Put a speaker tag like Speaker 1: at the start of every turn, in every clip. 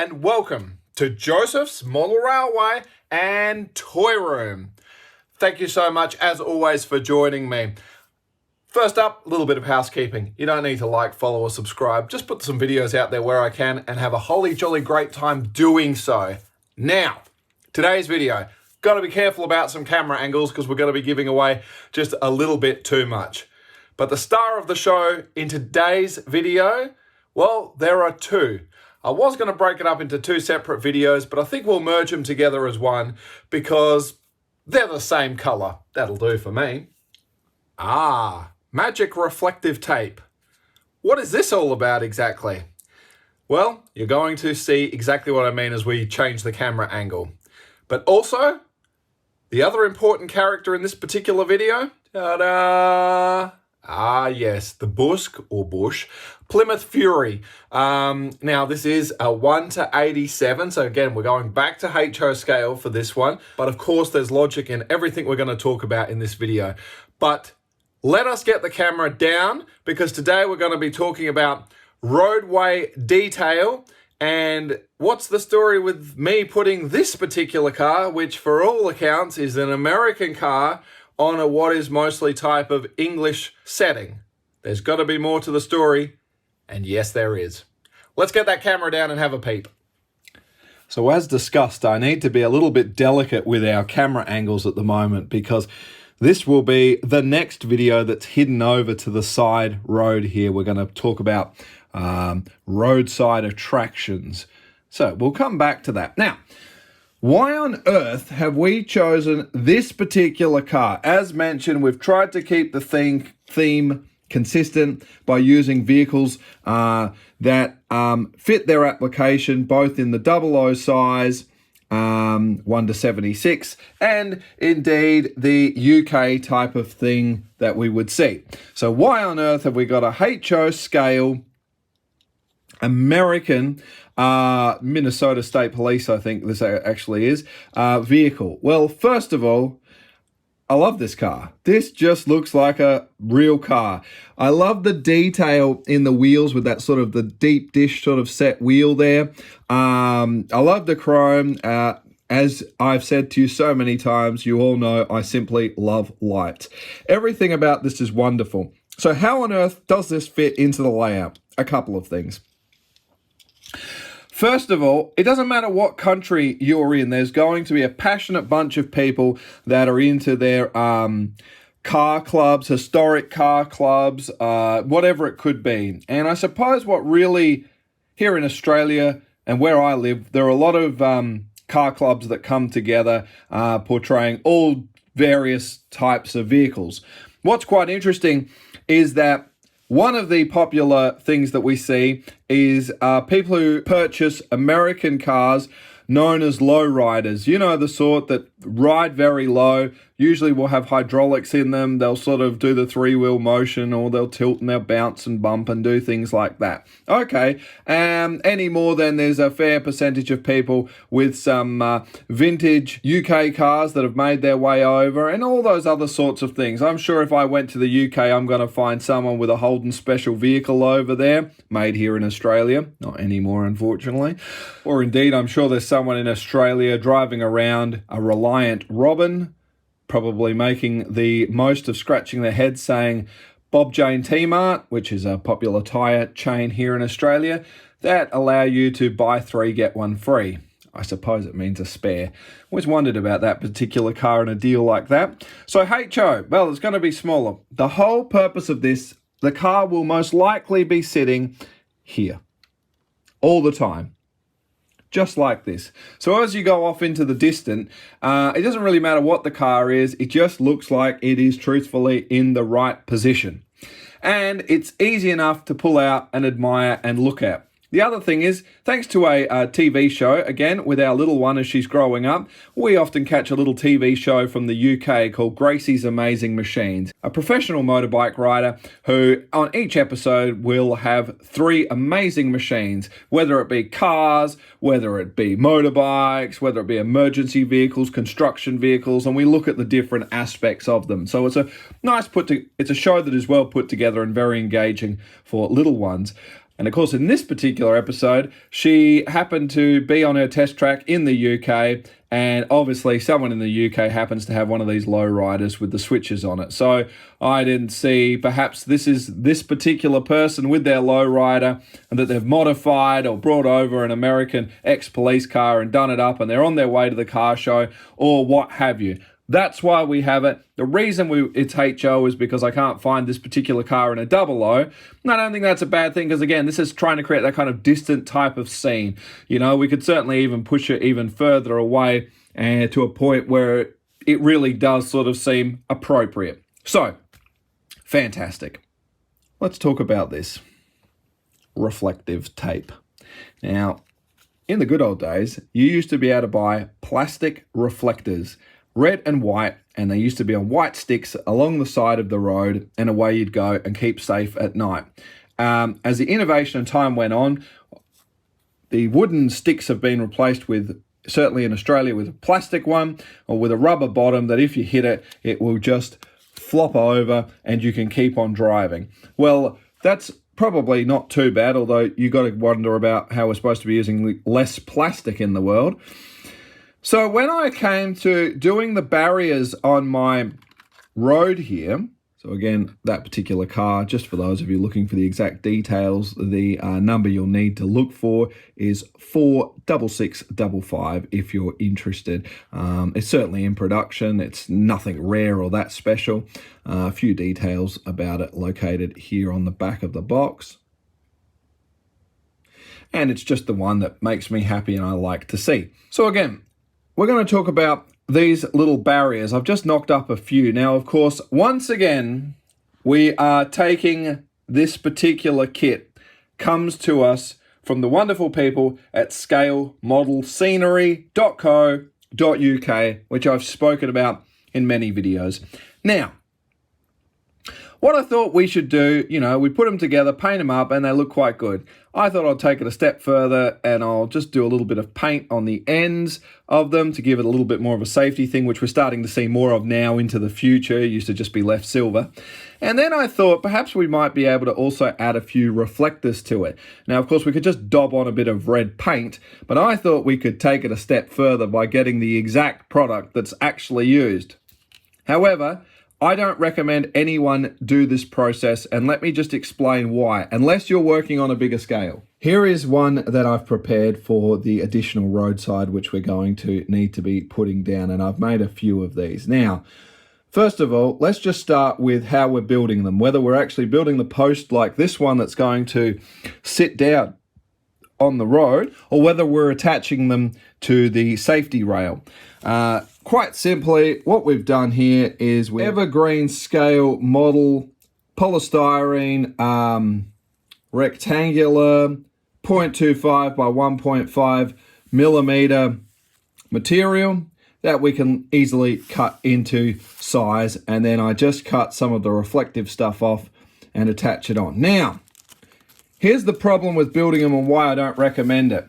Speaker 1: and welcome to Joseph's Model Railway and Toy Room. Thank you so much, as always, for joining me. First up, a little bit of housekeeping. You don't need to like, follow, or subscribe. Just put some videos out there where I can and have a holly jolly great time doing so. Now, today's video, got to be careful about some camera angles because we're going to be giving away just a little bit too much. But the star of the show in today's video, well, there are two. I was going to break it up into two separate videos, but I think we'll merge them together as one because they're the same color. That'll do for me. Magic reflective tape. What is this all about exactly? Well, you're going to see exactly what I mean as we change the camera angle. But also, the other important character in this particular video, ta-da! Yes, the Busch Plymouth Fury. Now, this is a 1:87, so again, we're going back to HO scale for this one. But of course, there's logic in everything we're going to talk about in this video. But let us get the camera down, because today we're going to be talking about roadway detail. And what's the story with me putting this particular car, which for all accounts is an American car, on a what is mostly type of English setting? There's got to be more to the story, and yes, there is. Let's get that camera down and have a peep. So as discussed, I need to be a little bit delicate with our camera angles at the moment because this will be the next video that's hidden over to the side road here. We're going to talk about roadside attractions. So we'll come back to that. Now, why on earth have we chosen this particular car? As mentioned, we've tried to keep the theme consistent by using vehicles that fit their application, both in the 00 size, 1:76, and indeed the UK type of thing that we would see. So why on earth have we got a HO scale American Minnesota State Police, I think this actually is, vehicle? Well, first of all, I love this car. This just looks like a real car. I love the detail in the wheels with that sort of the deep dish sort of set wheel there. I love the chrome. As I've said to you so many times, you all know I simply love light. Everything about this is wonderful. So how on earth does this fit into the layout? A couple of things. First of all, it doesn't matter what country you're in, there's going to be a passionate bunch of people that are into their car clubs, historic car clubs, whatever it could be. And I suppose what really, here in Australia and where I live, there are a lot of car clubs that come together portraying all various types of vehicles. What's quite interesting is that one of the popular things that we see is people who purchase American cars known as lowriders. You know, the sort that ride very low, usually will have hydraulics in them. They'll sort of do the three-wheel motion, or they'll tilt and they'll bounce and bump and do things like that. Okay, any more than there's a fair percentage of people with some vintage UK cars that have made their way over and all those other sorts of things. I'm sure if I went to the UK, I'm going to find someone with a Holden special vehicle over there, made here in Australia. Not anymore, unfortunately. Or indeed, I'm sure there's someone in Australia driving around a Reliant Robin, probably making the most of scratching their head saying Bob Jane T-Mart, which is a popular tyre chain here in Australia, that allow you to buy 3, get 1 free. I suppose it means a spare. Always wondered about that particular car and a deal like that. So HO, well, it's going to be smaller. The whole purpose of this, the car will most likely be sitting here all the time. Just like this. So as you go off into the distant, it doesn't really matter what the car is. It just looks like it is truthfully in the right position. And it's easy enough to pull out and admire and look at. The other thing is, thanks to a TV show, again, with our little one as she's growing up, we often catch a little TV show from the UK called Gracie's Amazing Machines, a professional motorbike rider who on each episode will have 3 amazing machines, whether it be cars, whether it be motorbikes, whether it be emergency vehicles, construction vehicles, and we look at the different aspects of them. So it's a nice it's a show that is well put together and very engaging for little ones. And of course, in this particular episode, she happened to be on her test track in the UK, and obviously someone in the UK happens to have one of these Lowriders with the switches on it. So I didn't see, perhaps this is this particular person with their Lowrider and that they've modified or brought over an American ex-police car and done it up and they're on their way to the car show or what have you. That's why we have it. The reason it's HO is because I can't find this particular car in a double O. And I don't think that's a bad thing because, again, this is trying to create that kind of distant type of scene. You know, we could certainly even push it even further away and to a point where it really does sort of seem appropriate. So, fantastic. Let's talk about this reflective tape. Now, in the good old days, you used to be able to buy plastic reflectors, red and white, and they used to be on white sticks along the side of the road, and away you'd go and keep safe at night. As the innovation and time went on, the wooden sticks have been replaced with, certainly in Australia, with a plastic one or with a rubber bottom that if you hit it, it will just flop over and you can keep on driving. Well, that's probably not too bad, although you got to wonder about how we're supposed to be using less plastic in the world. So when I came to doing the barriers on my road here, so again, that particular car, just for those of you looking for the exact details, the number you'll need to look for is 46655 if you're interested. It's certainly in production. It's nothing rare or that special. A few details about it located here on the back of the box. And it's just the one that makes me happy and I like to see. So again, we're going to talk about these little barriers. I've just knocked up a few. Now, of course, once again, we are taking this particular kit, comes to us from the wonderful people at scalemodelscenery.co.uk, which I've spoken about in many videos. Now, what I thought we should do, you know, we put them together, paint them up, and they look quite good. I thought I'd take it a step further and I'll just do a little bit of paint on the ends of them to give it a little bit more of a safety thing, which we're starting to see more of now into the future. It used to just be left silver. And then I thought perhaps we might be able to also add a few reflectors to it. Now, of course, we could just daub on a bit of red paint, but I thought we could take it a step further by getting the exact product that's actually used. However, I don't recommend anyone do this process, and let me just explain why, unless you're working on a bigger scale. Here is one that I've prepared for the additional roadside, which we're going to need to be putting down, and I've made a few of these. Now, first of all, let's just start with how we're building them, whether we're actually building the post like this one that's going to sit down on the road, or whether we're attaching them to the safety rail. Quite simply, what we've done here is we evergreen scale model polystyrene rectangular 0.25 by 1.5 millimeter material that we can easily cut into size, and then I just cut some of the reflective stuff off and attach it on. Now, here's the problem with building them and why I don't recommend it.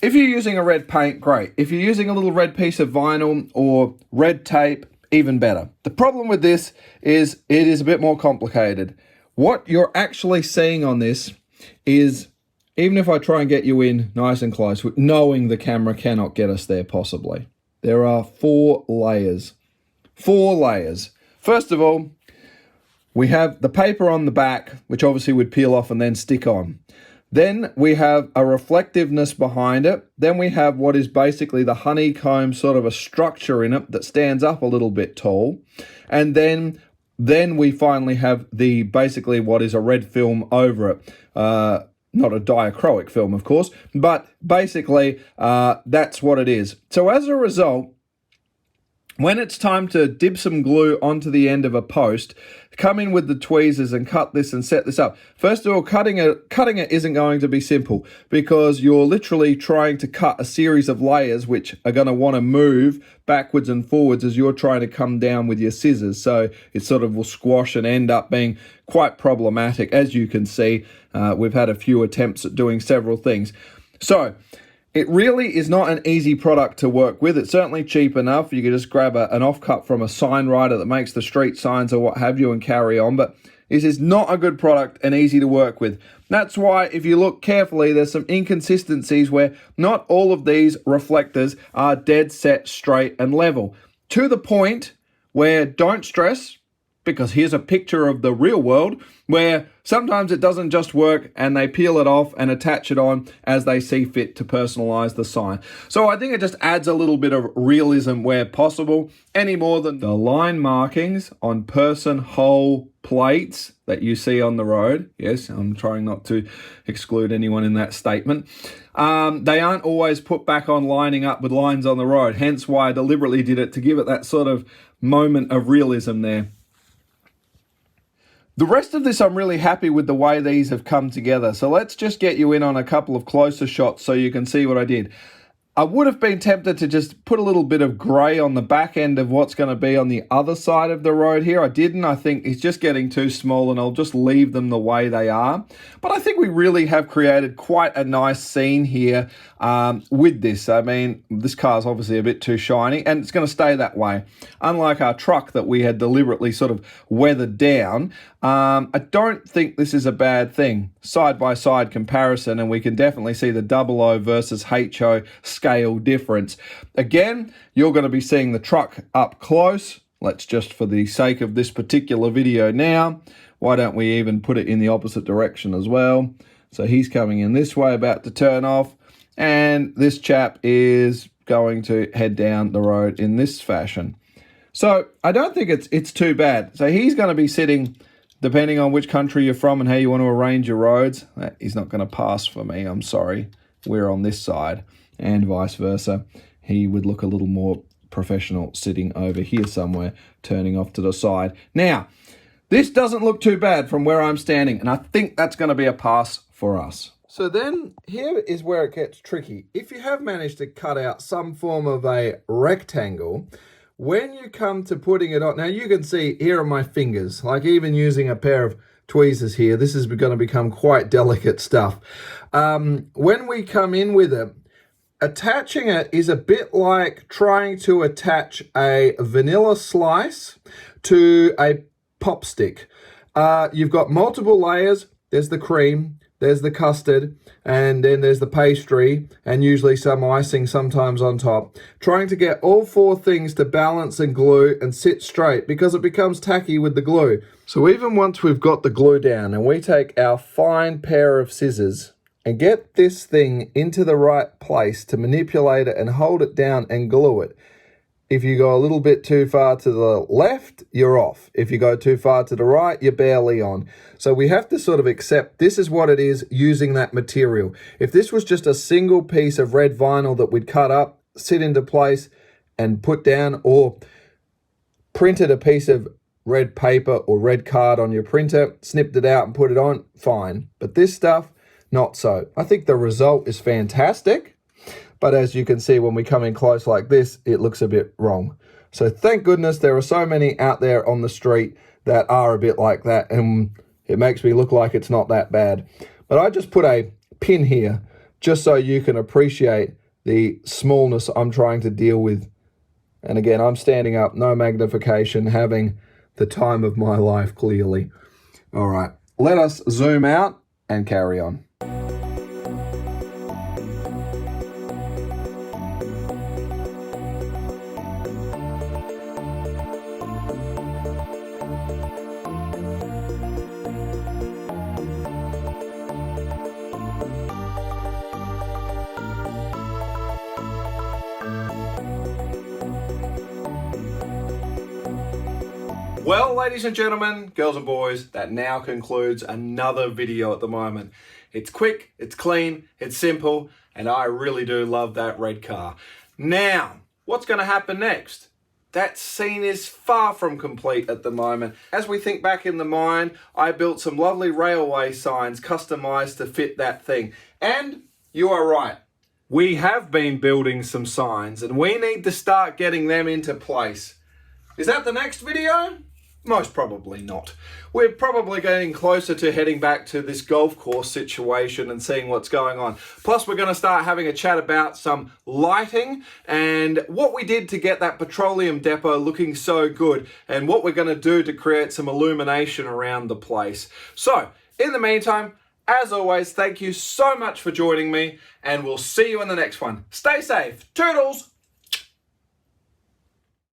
Speaker 1: If you're using a red paint, great. If you're using a little red piece of vinyl or red tape, even better. The problem with this is it is a bit more complicated. What you're actually seeing on this is, even if I try and get you in nice and close, knowing the camera cannot get us there possibly, there are 4 layers. 4 layers. First of all, we have the paper on the back, which obviously would peel off and then stick on. Then we have a reflectiveness behind it. Then we have what is basically the honeycomb sort of a structure in it that stands up a little bit tall. And then we finally have the basically what is a red film over it. Not a diachroic film, of course, but basically that's what it is. So as a result, when it's time to dip some glue onto the end of a post, come in with the tweezers and cut this and set this up. First of all, cutting it isn't going to be simple because you're literally trying to cut a series of layers which are going to want to move backwards and forwards as you're trying to come down with your scissors. So it sort of will squash and end up being quite problematic. As you can see, we've had a few attempts at doing several things. So it really is not an easy product to work with. It's certainly cheap enough. You can just grab an offcut from a sign writer that makes the street signs or what have you and carry on, but This is not a good product and easy to work with. That's why if you look carefully, there's some inconsistencies where not all of these reflectors are dead set, straight and level. To the point where don't stress, because here's a picture of the real world where sometimes it doesn't just work and they peel it off and attach it on as they see fit to personalize the sign. So I think it just adds a little bit of realism where possible, any more than the line markings on person hole plates that you see on the road. Yes, I'm trying not to exclude anyone in that statement. They aren't always put back on lining up with lines on the road, hence why I deliberately did it to give it that sort of moment of realism there. The rest of this, I'm really happy with the way these have come together. So let's just get you in on a couple of closer shots so you can see what I did. I would have been tempted to just put a little bit of grey on the back end of what's going to be on the other side of the road here. I didn't. I think it's just getting too small and I'll just leave them the way they are. But I think we really have created quite a nice scene here with this. I mean, this car's obviously a bit too shiny and it's going to stay that way. Unlike our truck that we had deliberately sort of weathered down, I don't think this is a bad thing. Side-by-side comparison, and we can definitely see the 00 versus HO scale difference. Again, you're going to be seeing the truck up close. Let's just, for the sake of this particular video now, why don't we even put it in the opposite direction as well? So he's coming in this way, about to turn off, and this chap is going to head down the road in this fashion. So I don't think it's too bad. So he's going to be sitting, depending on which country you're from and how you want to arrange your roads. He's not going to pass for me, I'm sorry. We're on this side, and vice versa. He would look a little more professional sitting over here somewhere, turning off to the side. Now, this doesn't look too bad from where I'm standing, and I think that's going to be a pass for us. So then, here is where it gets tricky. If you have managed to cut out some form of a rectangle, when you come to putting it on, now you can see here are my fingers, like even using a pair of tweezers here, this is going to become quite delicate stuff. When we come in with it, attaching it is a bit like trying to attach a vanilla slice to a pop stick. You've got multiple layers. There's the cream, there's the custard, and then there's the pastry, and usually some icing sometimes on top. Trying to get all four things to balance and glue and sit straight, because it becomes tacky with the glue. So even once we've got the glue down and we take our fine pair of scissors and get this thing into the right place to manipulate it and hold it down and glue it. If you go a little bit too far to the left, you're off. If you go too far to the right, you're barely on. So we have to sort of accept this is what it is using that material. If this was just a single piece of red vinyl that we'd cut up, sit into place and put down, or printed a piece of red paper or red card on your printer, snipped it out and put it on, fine. But this stuff, not so. I think the result is fantastic. But as you can see, when we come in close like this, it looks a bit wrong. So thank goodness there are so many out there on the street that are a bit like that, and it makes me look like it's not that bad. But I just put a pin here just so you can appreciate the smallness I'm trying to deal with. And again, I'm standing up, no magnification, having the time of my life clearly. All right, let us zoom out and carry on. Well, ladies and gentlemen, girls and boys, that now concludes another video at the moment. It's quick, it's clean, it's simple, and I really do love that red car. Now, what's going to happen next? That scene is far from complete at the moment. As we think back in the mind, I built some lovely railway signs customized to fit that thing. And you are right. We have been building some signs and we need to start getting them into place. Is that the next video? Most probably not. We're probably getting closer to heading back to this golf course situation and seeing what's going on. Plus, we're going to start having a chat about some lighting and what we did to get that petroleum depot looking so good and what we're going to do to create some illumination around the place. So, in the meantime, as always, thank you so much for joining me, and we'll see you in the next one. Stay safe. Toodles!